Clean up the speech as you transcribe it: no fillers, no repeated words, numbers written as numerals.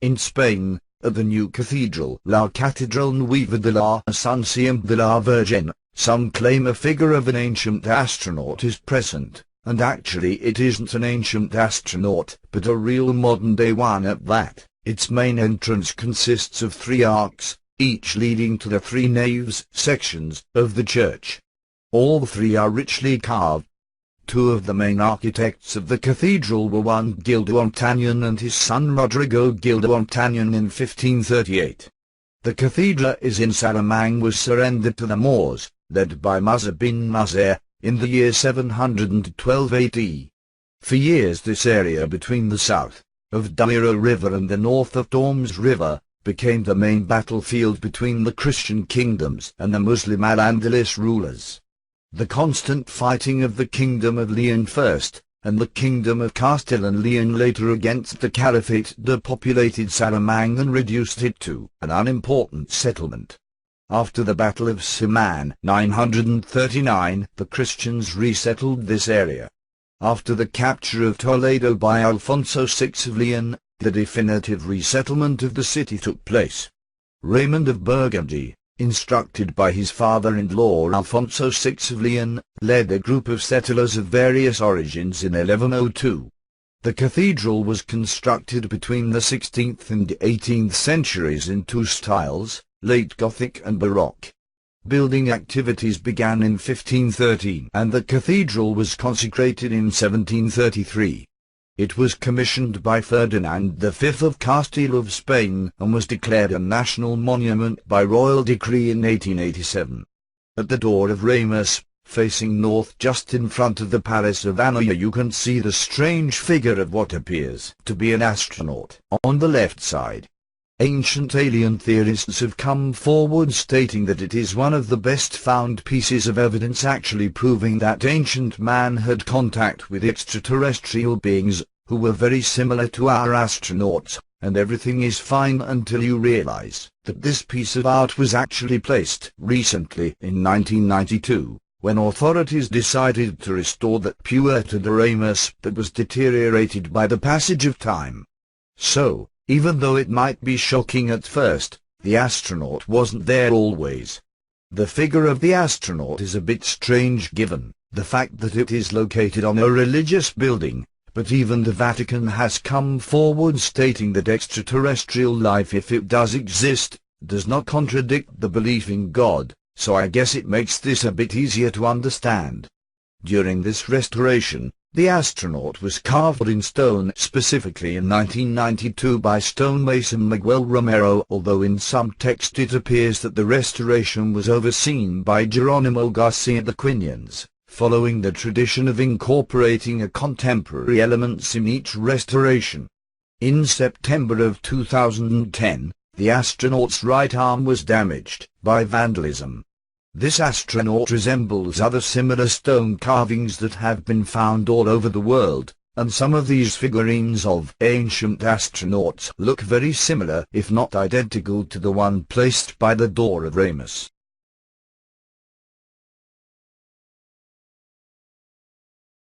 In Spain, at the new cathedral La Catedral Nueva de la Asunción de la Virgen, some claim a figure of an ancient astronaut is present, and actually it isn't an ancient astronaut, but a real modern-day one at that. Its main entrance consists of 3 arcs, each leading to the 3 naves sections of the church. All 3 are richly carved. 2 of the main architects of the cathedral were one Gildo Ontañón and his son Rodrigo Gildo Ontañón in 1538. The cathedral in Salamang was surrendered to the Moors, led by Musa bin Nasser, in the year 712 AD. For years this area between the south of Daira River and the north of Tormes River became the main battlefield between the Christian kingdoms and the Muslim Al-Andalus rulers. The constant fighting of the Kingdom of Leon first, and the Kingdom of Castile and Leon later against the Caliphate depopulated Salamang and reduced it to an unimportant settlement. After the Battle of Siman 939, the Christians resettled this area. After the capture of Toledo by Alfonso VI of Leon, the definitive resettlement of the city took place. Raymond of Burgundy, instructed by his father-in-law Alfonso VI of Leon, led a group of settlers of various origins in 1102. The cathedral was constructed between the 16th and 18th centuries in 2 styles, late Gothic and Baroque. Building activities began in 1513 and the cathedral was consecrated in 1733. It was commissioned by Ferdinand V of Castile of Spain and was declared a national monument by royal decree in 1887. At the door of Ramus, facing north just in front of the Palace of Anoia, you can see the strange figure of what appears to be an astronaut on the left side. Ancient alien theorists have come forward stating that it is one of the best found pieces of evidence actually proving that ancient man had contact with extraterrestrial beings, who were very similar to our astronauts, and everything is fine until you realize that this piece of art was actually placed recently in 1992, when authorities decided to restore that Puerta de Ramus that was deteriorated by the passage of time. So, even though it might be shocking at first, the astronaut wasn't there always. The figure of the astronaut is a bit strange given the fact that it is located on a religious building, but even the Vatican has come forward stating that extraterrestrial life, if it does exist, does not contradict the belief in God, so I guess it makes this a bit easier to understand. During this restoration, the astronaut was carved in stone, specifically in 1992 by stonemason Miguel Romero, although in some text it appears that the restoration was overseen by Geronimo Garcia de Quinans, following the tradition of incorporating a contemporary elements in each restoration. In September of 2010, the astronaut's right arm was damaged by vandalism. This astronaut resembles other similar stone carvings that have been found all over the world, and some of these figurines of ancient astronauts look very similar, if not identical, to the one placed by the door of Ramus.